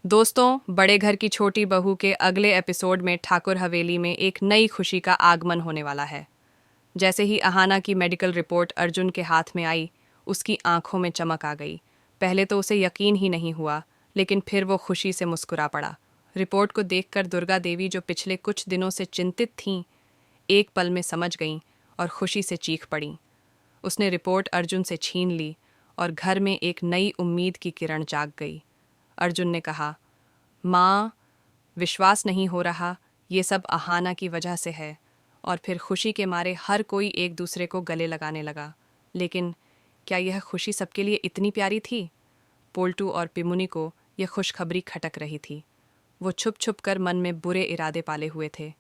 दोस्तों, बड़े घर की छोटी बहू के अगले एपिसोड में ठाकुर हवेली में एक नई खुशी का आगमन होने वाला है। जैसे ही अहाना की मेडिकल रिपोर्ट अर्जुन के हाथ में आई, उसकी आंखों में चमक आ गई। पहले तो उसे यकीन ही नहीं हुआ, लेकिन फिर वो खुशी से मुस्कुरा पड़ा। रिपोर्ट को देखकर दुर्गा देवी, जो पिछले कुछ दिनों से चिंतित थीं, एक पल में समझ गईं और खुशी से चीख पड़ीं। उसने रिपोर्ट अर्जुन से छीन ली और घर में एक नई उम्मीद की किरण जाग गई। अर्जुन ने कहा, माँ, विश्वास नहीं हो रहा, ये सब अहाना की वजह से है। और फिर खुशी के मारे हर कोई एक दूसरे को गले लगाने लगा। लेकिन क्या यह खुशी सबके लिए इतनी प्यारी थी? पोल्टू और पिमुनी को यह खुशखबरी खटक रही थी। वो छुप छुप कर मन में बुरे इरादे पाले हुए थे।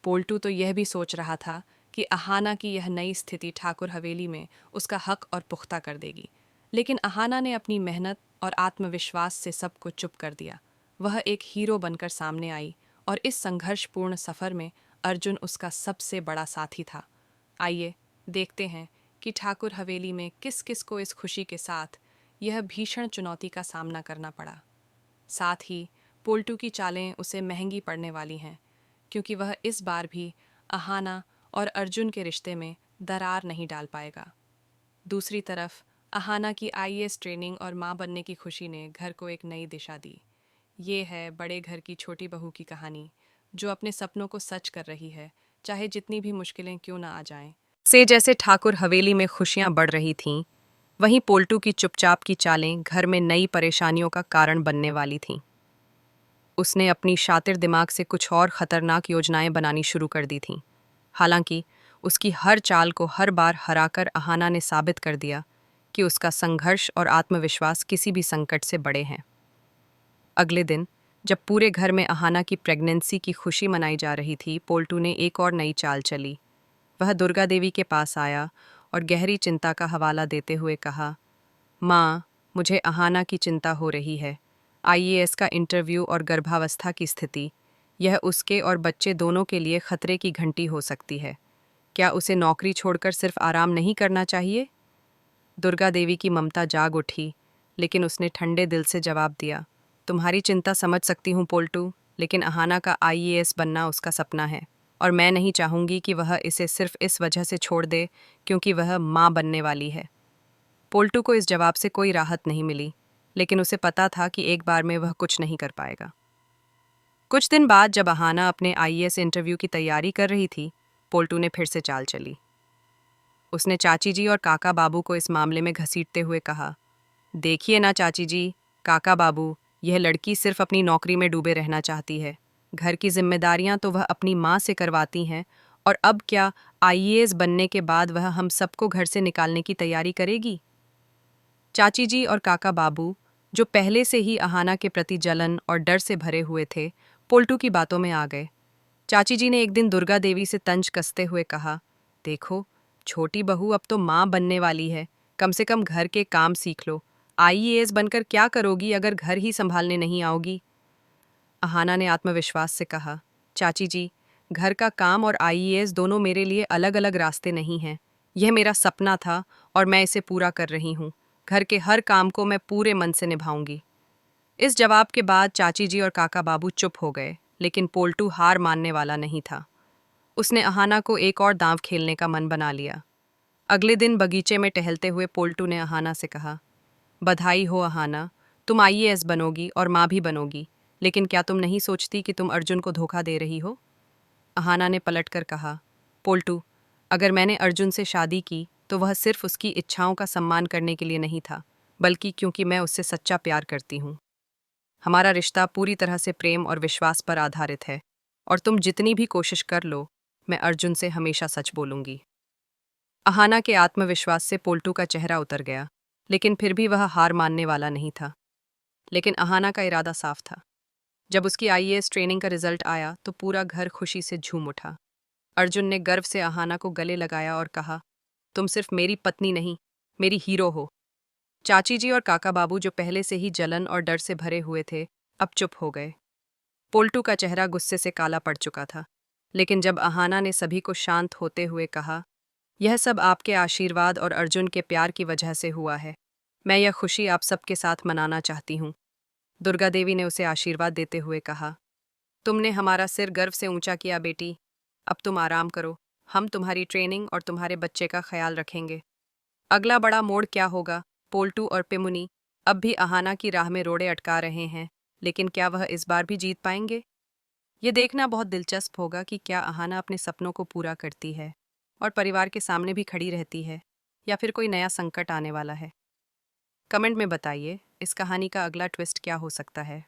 पोल्टू तो यह भी सोच रहा था कि अहाना की यह नई स्थिति ठाकुर हवेली में उसका हक और पुख्ता कर देगी। लेकिन अहाना ने अपनी मेहनत और आत्मविश्वास से सबको चुप कर दिया। वह एक हीरो बनकर सामने आई और इस संघर्षपूर्ण सफर में अर्जुन उसका सबसे बड़ा साथी था। आइए देखते हैं कि ठाकुर हवेली में किस किस को इस खुशी के साथ यह भीषण चुनौती का सामना करना पड़ा। साथ ही पोल्टू की चालें उसे महंगी पड़ने वाली हैं, क्योंकि वह इस बार भी अहाना और अर्जुन के रिश्ते में दरार नहीं डाल पाएगा। दूसरी तरफ अहाना की आईएएस ट्रेनिंग और मां बनने की खुशी ने घर को एक नई दिशा दी। ये है बड़े घर की छोटी बहू की कहानी, जो अपने सपनों को सच कर रही है, चाहे जितनी भी मुश्किलें क्यों ना आ जाएं। से जैसे ठाकुर हवेली में खुशियां बढ़ रही थीं, वहीं पोल्टू की चुपचाप की चालें घर में नई परेशानियों का कारण बनने वाली थीं। उसने अपनी शातिर दिमाग से कुछ और खतरनाक योजनाएं बनानी शुरू कर दी थीं। हालांकि उसकी हर चाल को हर बार हराकर अहाना ने साबित कर दिया कि उसका संघर्ष और आत्मविश्वास किसी भी संकट से बड़े हैं। अगले दिन, जब पूरे घर में अहाना की प्रेगनेंसी की खुशी मनाई जा रही थी, पोल्टू ने एक और नई चाल चली। वह दुर्गा देवी के पास आया और गहरी चिंता का हवाला देते हुए कहा, माँ, मुझे अहाना की चिंता हो रही है। आईएएस का इंटरव्यू और गर्भावस्था की स्थिति, यह उसके और बच्चे दोनों के लिए खतरे की घंटी हो सकती है। क्या उसे नौकरी छोड़कर सिर्फ आराम नहीं करना चाहिए? दुर्गा देवी की ममता जाग उठी, लेकिन उसने ठंडे दिल से जवाब दिया, तुम्हारी चिंता समझ सकती हूँ पोल्टू, लेकिन अहाना का आईएएस बनना उसका सपना है, और मैं नहीं चाहूंगी कि वह इसे सिर्फ इस वजह से छोड़ दे क्योंकि वह माँ बनने वाली है। पोल्टू को इस जवाब से कोई राहत नहीं मिली, लेकिन उसे पता था कि एक बार में वह कुछ नहीं कर पाएगा। कुछ दिन बाद, जब अहाना अपने आईएएस इंटरव्यू की तैयारी कर रही थी, पोल्टू ने फिर से चाल चली। उसने चाची जी और काका बाबू को इस मामले में घसीटते हुए कहा, देखिए ना चाची जी, काका बाबू, यह लड़की सिर्फ अपनी नौकरी में डूबे रहना चाहती है। घर की जिम्मेदारियां तो वह अपनी माँ से करवाती हैं, और अब क्या आईएएस बनने के बाद वह हम सबको घर से निकालने की तैयारी करेगी? चाची जी और काका बाबू, जो पहले से ही अहाना के प्रति जलन और डर से भरे हुए थे, पोल्टू की बातों में आ गए। चाची जी ने एक दिन दुर्गा देवी से तंज कसते हुए कहा, देखो, छोटी बहू अब तो माँ बनने वाली है, कम से कम घर के काम सीख लो। आईएएस बनकर क्या करोगी अगर घर ही संभालने नहीं आओगी? अहाना ने आत्मविश्वास से कहा, चाची जी, घर का काम और आईएएस दोनों मेरे लिए अलग अलग रास्ते नहीं हैं। यह मेरा सपना था और मैं इसे पूरा कर रही हूँ। घर के हर काम को मैं पूरे मन से निभाऊंगी। इस जवाब के बाद चाची जी और काका बाबू चुप हो गए, लेकिन पोल्टू हार मानने वाला नहीं था। उसने अहाना को एक और दांव खेलने का मन बना लिया। अगले दिन बगीचे में टहलते हुए पोल्टू ने अहाना से कहा, बधाई हो अहाना, तुम आईएएस बनोगी और माँ भी बनोगी, लेकिन क्या तुम नहीं सोचती कि तुम अर्जुन को धोखा दे रही हो? अहाना ने पलटकर कहा, पोल्टू, अगर मैंने अर्जुन से शादी की तो वह सिर्फ उसकी इच्छाओं का सम्मान करने के लिए नहीं था, बल्कि क्योंकि मैं उससे सच्चा प्यार करती हूँ। हमारा रिश्ता पूरी तरह से प्रेम और विश्वास पर आधारित है, और तुम जितनी भी कोशिश कर लो, मैं अर्जुन से हमेशा सच बोलूंगी। अहाना के आत्मविश्वास से पोल्टू का चेहरा उतर गया, लेकिन फिर भी वह हार मानने वाला नहीं था। लेकिन अहाना का इरादा साफ था। जब उसकी आईएएस ट्रेनिंग का रिजल्ट आया तो पूरा घर खुशी से झूम उठा। अर्जुन ने गर्व से अहाना को गले लगाया और कहा, तुम सिर्फ मेरी पत्नी नहीं, मेरी हीरो हो। चाची जी और काका बाबू, जो पहले से ही जलन और डर से भरे हुए थे, अब चुप हो गए। पोल्टू का चेहरा गुस्से से काला पड़ चुका था, लेकिन जब अहाना ने सभी को शांत होते हुए कहा, यह सब आपके आशीर्वाद और अर्जुन के प्यार की वजह से हुआ है। मैं यह खुशी आप सबके साथ मनाना चाहती हूँ। दुर्गा देवी ने उसे आशीर्वाद देते हुए कहा, तुमने हमारा सिर गर्व से ऊंचा किया बेटी। अब तुम आराम करो, हम तुम्हारी ट्रेनिंग और तुम्हारे बच्चे का ख्याल रखेंगे। अगला बड़ा मोड़ क्या होगा? पोल्टू और पिमुनी अब भी अहाना की राह में रोड़े अटका रहे हैं, लेकिन क्या वह इस बार भी जीत पाएंगे? ये देखना बहुत दिलचस्प होगा कि क्या अहाना अपने सपनों को पूरा करती है और परिवार के सामने भी खड़ी रहती है, या फिर कोई नया संकट आने वाला है। कमेंट में बताइए, इस कहानी का अगला ट्विस्ट क्या हो सकता है।